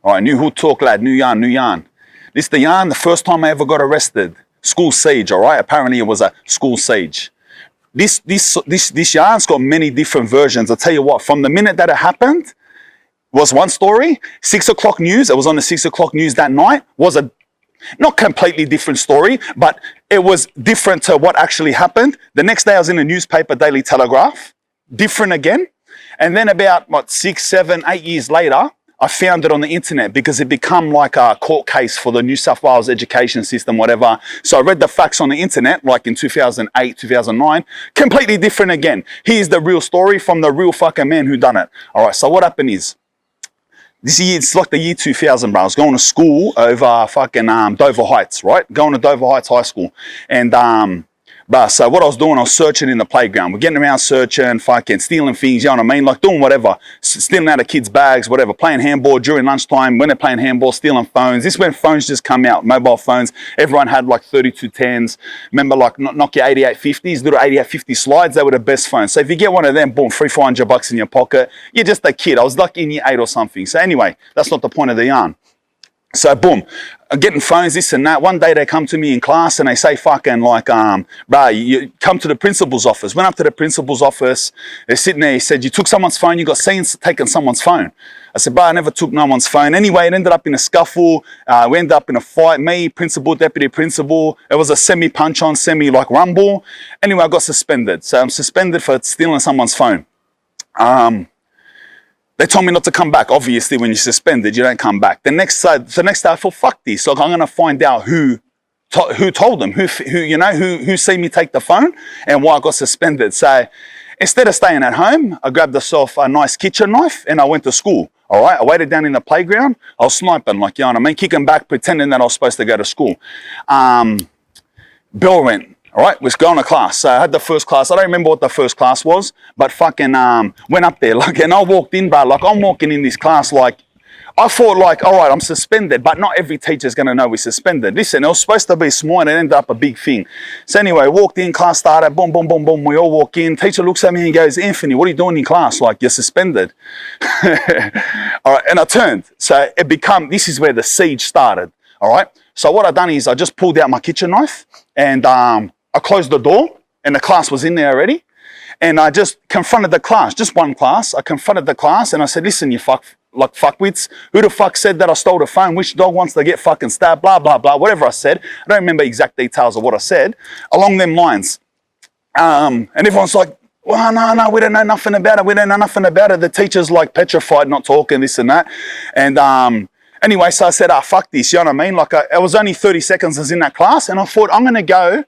All right, new hood talk, lad, new yarn, new yarn. This the yarn, the first time I ever got arrested. School siege, all right? Apparently it was a school siege. This yarn's got many different versions. I'll tell you what, from the minute that it happened, was one story. 6 o'clock news, it was on the 6 o'clock news that night, was a not completely different story, but it was different to what actually happened. The next day I was in the newspaper, Daily Telegraph, different again. And then about, what, 6, 7, 8 years later, I found it on the internet because it became like a court case for the New South Wales education system, whatever. So I read the facts on the internet, like in 2008, 2009, completely different again. Here's the real story from the real fucking man who done it. All right, so what happened is, this year, it's like the year 2000, bro. I was going to school over fucking Dover Heights, right? Going to Dover Heights High School. And, so what I was doing, I was searching in the playground. We're getting around searching, fucking stealing things, you know what I mean? Like doing whatever. Stealing out of kids' bags, whatever. Playing handball during lunchtime. When they're playing handball, stealing phones. This is when phones just come out, mobile phones. Everyone had like 3210s. Remember like Nokia 8850s, little 8850 slides? They were the best phones. So if you get one of them, boom, $300-400 in your pocket. You're just a kid. I was like in year 8 or something. So anyway, that's not the point of the yarn. So boom, I'm getting phones, this and that. One day they come to me in class and they say fucking like, bro, you come to the principal's office. Went up to the principal's office. They're sitting there. He said, you took someone's phone. You got seen taking someone's phone. I said, bro, I never took no one's phone. Anyway, it ended up in a scuffle. We ended up in a fight. Me, principal, deputy principal. It was a semi-punch on, semi-like rumble. Anyway, I got suspended. So I'm suspended for stealing someone's phone. They told me not to come back. Obviously, when you're suspended, you don't come back. The next day, I thought, fuck this. So I'm going to find out who told them, who seen me take the phone and why I got suspended. So instead of staying at home, I grabbed myself a nice kitchen knife and I went to school. All right, I waited down in the playground. I was sniping, like, you know what I mean? Kicking back, pretending that I was supposed to go to school. Bell rang. All right, was going to class. So I had the first class. I don't remember what the first class was, but fucking went up there. Like, and I walked in, bro. Like, I'm walking in this class, like, I thought, like, all right, I'm suspended, but not every teacher's going to know we're suspended. Listen, it was supposed to be small and it ended up a big thing. So anyway, walked in, class started, boom, boom, boom, boom. We all walk in. Teacher looks at me and goes, Anthony, what are you doing in class? Like, you're suspended. All right, and I turned. So this is where the siege started. All right. So what I done is I just pulled out my kitchen knife and I closed the door and the class was in there already. And I just confronted the class, just one class. I confronted the class and I said, listen, you fuckwits, who the fuck said that I stole the phone? Which dog wants to get fucking stabbed? Blah, blah, blah, whatever I said. I don't remember exact details of what I said along them lines. And everyone's like, well, no, we don't know nothing about it. We don't know nothing about it. The teacher's like petrified, not talking, this and that. And anyway, so I said, fuck this, you know what I mean? Like, it was only 30 seconds I was in that class and I thought, I'm going to go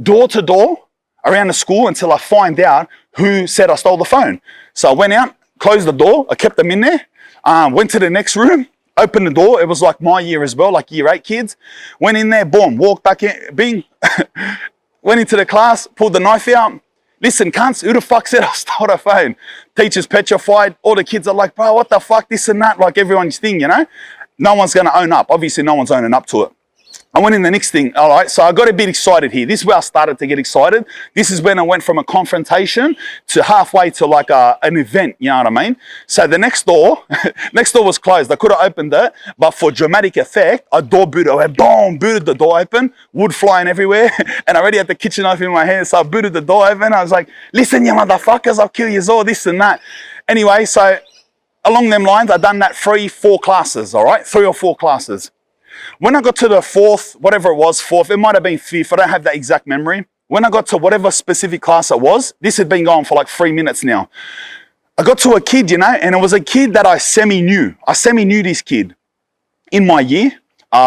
door to door around the school until I find out who said I stole the phone. So I went out, closed the door, I kept them in there, went to the next room, opened the door. It was like my year as well, like year 8 kids. Went in there, boom, walked back in, bing, went into the class, pulled the knife out. Listen, cunts, who the fuck said I stole the phone? Teacher's petrified. All the kids are like, bro, what the fuck, this and that, like everyone's thing, you know? No one's going to own up. Obviously, no one's owning up to it. I went in the next thing, all right, so I got a bit excited here. This is where I started to get excited. This is when I went from a confrontation to halfway to like an event, you know what I mean? So the next door was closed. I could have opened it, but for dramatic effect, I door booted. I went, boom, booted the door open, wood flying everywhere, and I already had the kitchen knife in my hand, so I booted the door open. I was like, listen, you motherfuckers, I'll kill you all, this and that. Anyway, so along them lines, I done that 3 or 4 classes, all right? 3 or 4 classes. When I got to the 4th, whatever it was, 4th, it might have been 5th, I don't have that exact memory. When I got to whatever specific class it was, this had been going for like 3 minutes now. I got to a kid, you know, and it was a kid that I semi-knew. I semi-knew this kid in my year,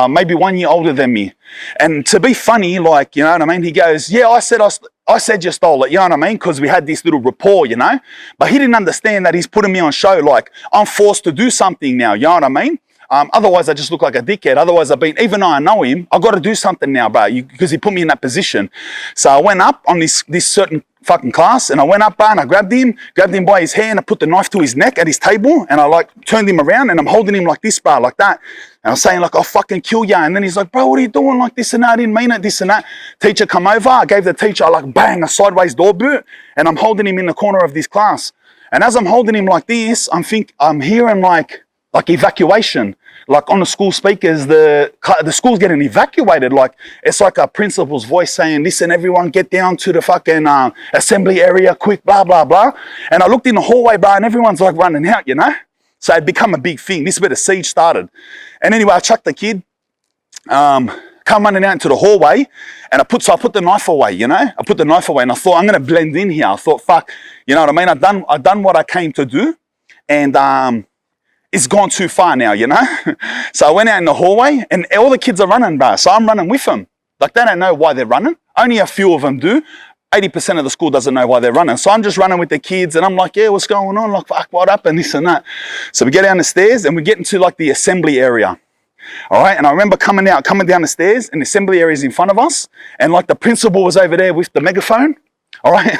maybe 1 year older than me. And to be funny, like, you know what I mean? He goes, yeah, I said you stole it, you know what I mean? Because we had this little rapport, you know? But he didn't understand that he's putting me on show, like, I'm forced to do something now, you know what I mean? Otherwise, I just look like a dickhead. Otherwise, even though I know him, I've got to do something now, bro, because he put me in that position. So I went up on this certain fucking class, and I went up, and I grabbed him by his hair, and I put the knife to his neck at his table, and I like turned him around, and I'm holding him like this, bro, like that. And I was saying like, I'll fucking kill ya. And then he's like, bro, what are you doing like this and that? I didn't mean it, this and that. Teacher come over. I gave the teacher like, bang, a sideways door boot, and I'm holding him in the corner of this class. And as I'm holding him like this, I'm hearing like like evacuation. Like on the school speakers, the school's getting evacuated. Like it's like a principal's voice saying, "Listen, everyone, get down to the fucking assembly area, quick, blah blah blah." And I looked in the hallway, bro, and everyone's like running out, you know. So it become a big thing. This is where the siege started. And anyway, I chucked the kid, come running out into the hallway, and I put the knife away, you know. I put the knife away, and I thought I'm gonna blend in here. I thought, fuck, you know what I mean? I've done what I came to do, and it's gone too far now, you know? So I went out in the hallway and all the kids are running, bro. So I'm running with them. Like they don't know why they're running. Only a few of them do. 80% of the school doesn't know why they're running. So I'm just running with the kids and I'm like, yeah, what's going on? Like, fuck, what up? And this and that. So we get down the stairs and we get into like the assembly area. All right. And I remember coming down the stairs and the assembly area is in front of us. And like the principal was over there with the megaphone. All right.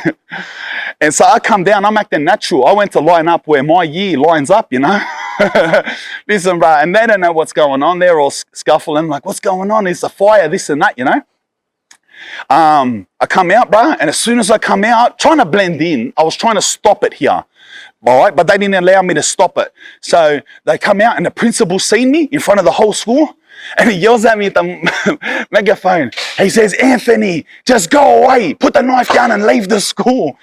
And so I come down, I'm acting natural. I went to line up where my year lines up, you know. Listen, bro, and they don't know what's going on. They're all scuffling, like, what's going on? It's a fire, this and that, you know. I come out, bro, and as soon as I come out, trying to blend in, I was trying to stop it here. All right, but they didn't allow me to stop it. So they come out and the principal seen me in front of the whole school. And he yells at me at the megaphone. He says, Anthony, just go away. Put the knife down and leave the school.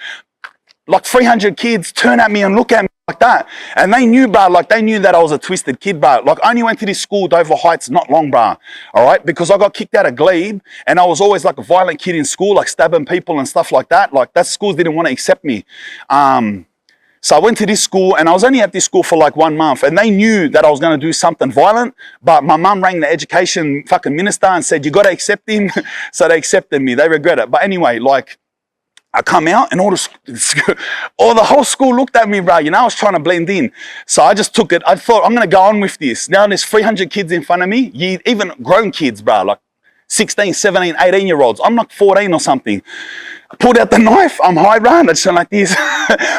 Like 300 kids turn at me and look at me like that. And they knew, bro, like they knew that I was a twisted kid, bro. Like I only went to this school, Dover Heights, not long, bro. All right, because I got kicked out of Glebe and I was always like a violent kid in school, like stabbing people and stuff like that. Like that schools didn't want to accept me. So I went to this school and I was only at this school for like 1 month and they knew that I was going to do something violent, but my mum rang the education fucking minister and said, you got to accept him. So they accepted me. They regret it. But anyway, like I come out and all the whole school looked at me, bro. You know, I was trying to blend in. So I just took it. I thought I'm going to go on with this. Now there's 300 kids in front of me, even grown kids, bro, like 16, 17, 18-year-olds. I'm like 14 or something. I pulled out the knife. I'm high, bro. And I just went like this.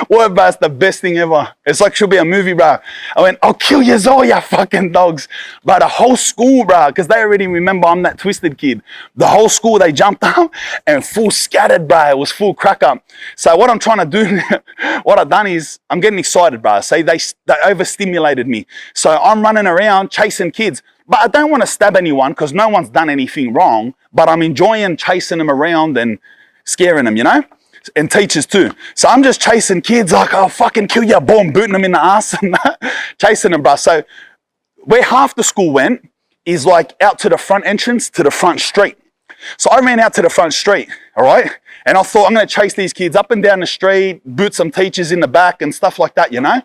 What, bro? It's the best thing ever. It's like should be a movie, bro. I went, I'll kill you all, you fucking dogs. But the whole school, bro, because they already remember I'm that twisted kid. The whole school, they jumped up and full scattered, bro. It was full crack up. So what I'm trying to do, what I've done is I'm getting excited, bro. Say they overstimulated me. So I'm running around chasing kids. But I don't want to stab anyone because no one's done anything wrong. But I'm enjoying chasing them around and scaring them, you know? And teachers too. So I'm just chasing kids like, I'll fucking kill you, boom, booting them in the ass and chasing them, bro. So where half the school went is like out to the front entrance to the front street. So I ran out to the front street, all right? And I thought I'm going to chase these kids up and down the street, boot some teachers in the back and stuff like that, you know?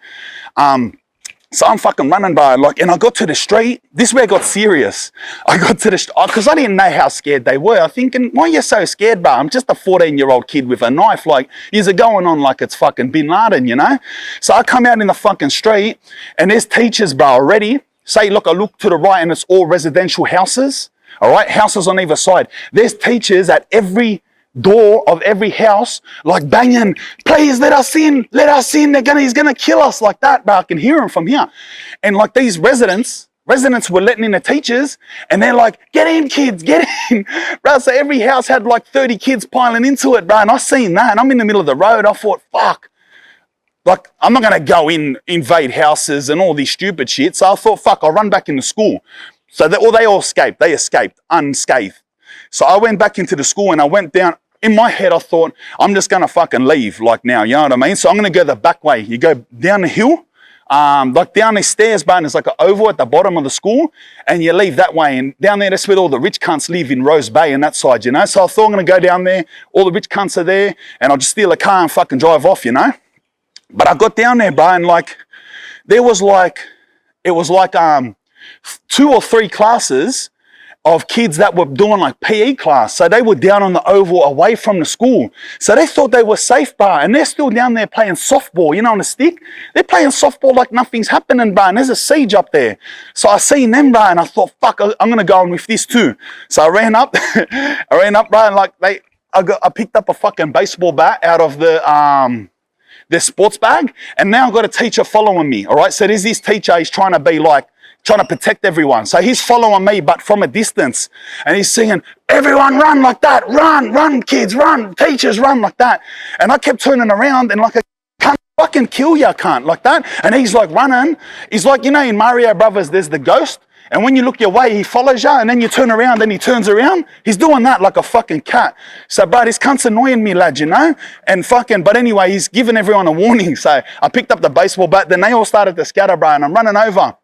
So I'm fucking running by, like, and I got to the street. This is where it got serious. I got to the street, because I didn't know how scared they were. I'm thinking, why are you so scared, bro? I'm just a 14-year-old kid with a knife. Like, you're going on like it's fucking Bin Laden, you know? So I come out in the fucking street, and there's teachers, bro, already. Say, look, I look to the right, and it's all residential houses. All right? Houses on either side. There's teachers at every door of every house, like banging, please let us in, he's gonna kill us, like that, but I can hear him from here. And like these residents were letting in the teachers, and they're like, get in kids, get in, bro. So every house had like 30 kids piling into it, bro, and I seen that, and I'm in the middle of the road. I thought, fuck, like I'm not gonna go invade houses and all this stupid shit. So I thought, fuck, I'll run back into school. So they all escaped. They escaped unscathed. So I went back into the school and I went down. In my head, I thought, I'm just going to fucking leave like now, you know what I mean? So I'm going to go the back way. You go down the hill, like down the stairs, but there's like an oval at the bottom of the school, and you leave that way. And down there, that's where all the rich cunts live in Rose Bay and that side, you know? So I thought I'm going to go down there, all the rich cunts are there, and I'll just steal a car and fucking drive off, you know? But I got down there, bro, and like, it was like 2 or 3 classes of kids that were doing like PE class. So they were down on the oval away from the school. So they thought they were safe, bro. And they're still down there playing softball, you know, on a stick. They're playing softball like nothing's happening, bro. And there's a siege up there. So I seen them, bro, and I thought, fuck, I'm going to go on with this too. So I ran up, bro, and like I picked up a fucking baseball bat out of the sports bag. And now I've got a teacher following me, all right? So there's this teacher, he's trying to be like, trying to protect everyone. So he's following me, but from a distance. And he's singing, everyone run like that. Run, kids, run. Teachers, run like that. And I kept turning around and like a cunt fucking kill ya, cunt, like that. And he's like running. He's like, you know, in Mario Brothers, there's the ghost. And when you look your way, he follows you, and then you turn around, then he turns around. He's doing that like a fucking cat. So, bro, this cunt's annoying me, lad, you know? And fucking, but anyway, he's giving everyone a warning. So I picked up the baseball bat, then they all started to scatter, bro, and I'm running over.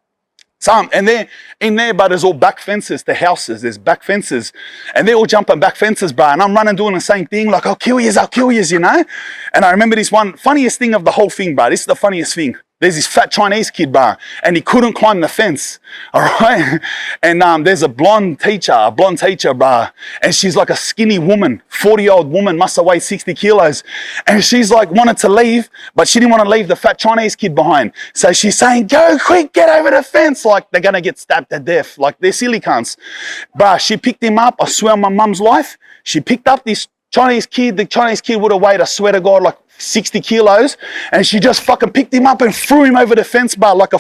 And they're in there, but there's all back fences to houses. There's back fences. And they're all jumping back fences, bro. And I'm running doing the same thing, like, I'll kill yous, you know? And I remember this one, funniest thing of the whole thing, bro. This is the funniest thing. There's this fat Chinese kid, bro, and he couldn't climb the fence, all right? And there's a blonde teacher, bro, and she's like a skinny woman, 40-year-old woman, must have weighed 60 kilos. And she's like wanted to leave, but she didn't want to leave the fat Chinese kid behind. So she's saying, go quick, get over the fence. Like they're going to get stabbed to death. Like they're silly cunts. Bro, she picked him up. I swear on my mum's life. She picked up this Chinese kid. The Chinese kid would have weighed, I swear to God, like 60 kilos, and she just fucking picked him up and threw him over the fence bar like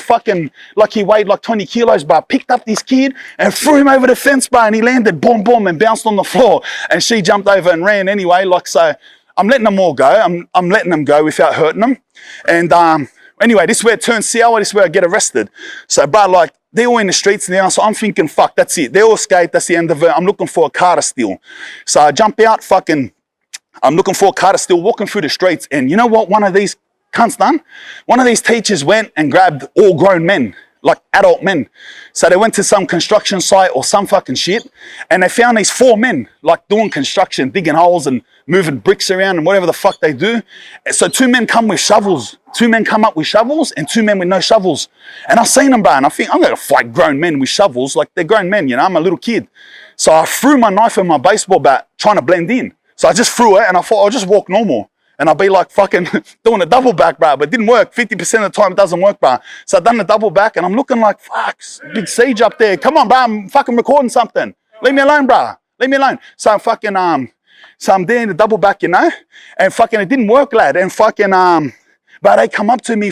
he weighed like 20 kilos bar. Picked up this kid and threw him over the fence bar, and he landed boom boom and bounced on the floor, and she jumped over and ran anyway. Like, so I'm letting them all go. I'm letting them go without hurting them. And anyway, this is where it turns sour. This is where I get arrested. So, bro, like, they're all in the streets now, so I'm thinking, fuck, that's it. They all escaped. That's the end of it. I'm looking for a car to steal. So I jump out, I'm looking for a car to steal, walking through the streets. And you know what one of these cunts done? One of these teachers went and grabbed all grown men, like adult men. So they went to some construction site or some fucking shit, and they found these 4 men, like doing construction, digging holes and moving bricks around and whatever the fuck they do. So 2 men come with shovels. 2 men come up with shovels and 2 men with no shovels. And I've seen them, bro, and I think I'm going to fight grown men with shovels. Like, they're grown men, you know, I'm a little kid. So I threw my knife and my baseball bat trying to blend in. So I just threw it, and I thought I'll just walk normal. And I'll be like fucking doing a double back, bro. But it didn't work. 50% of the time it doesn't work, bro. So I've done the double back, and I'm looking like, fuck, big siege up there. Come on, bro, I'm fucking recording something. Leave me alone, bro. Leave me alone. So I'm fucking, so I'm there in the double back, you know? And fucking it didn't work, lad. And fucking, but they come up to me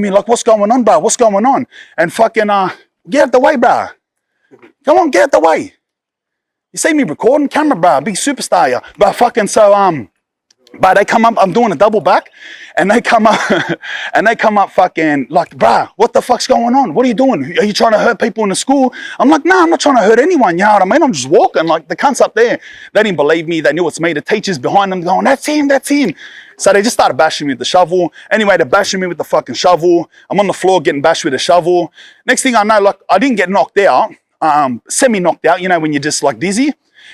like, what's going on, bro? What's going on? And fucking, get out the way, bro. Come on, get out the way. You see me recording, camera, bro, big superstar, yeah. But fucking, so, but they come up, I'm doing a double back, and they come up, fucking like, bruh, what the fuck's going on? What are you doing? Are you trying to hurt people in the school? I'm like, nah, I'm not trying to hurt anyone, you know what I mean? I'm just walking, like the cunts up there. They didn't believe me, they knew it's me. The teachers behind them going, that's him. So they just started bashing me with the shovel. Anyway, they're bashing me with the fucking shovel. I'm on the floor getting bashed with a shovel. Next thing I know, like, I didn't get knocked out, semi-knocked out, you know, when you're just like dizzy,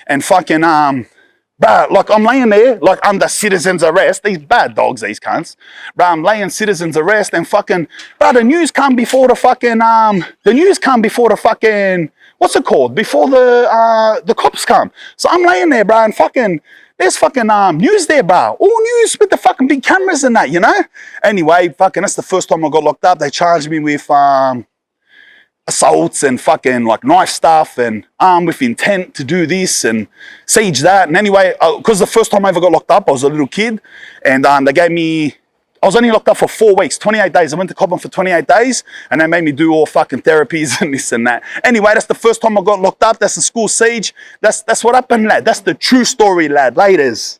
and fucking, bro, like I'm laying there, like under citizen's arrest. These bad dogs, these cunts. Bro, I'm laying citizen's arrest, and fucking, bro, the news come before the fucking, what's it called? Before the cops come. So I'm laying there, bro, and fucking, there's fucking news there, bro. All news with the fucking big cameras and that, you know? Anyway, fucking, that's the first time I got locked up. They charged me with, assaults and fucking like knife stuff and armed with intent to do this and siege that. And anyway, because the first time I ever got locked up, I was a little kid, and they gave me, I was only locked up for 4 weeks, 28 days. I went to Cobham for 28 days, and they made me do all fucking therapies and this and that. Anyway, that's the first time I got locked up. That's the school siege. That's what happened, lad. That's the true story, lad. Laters.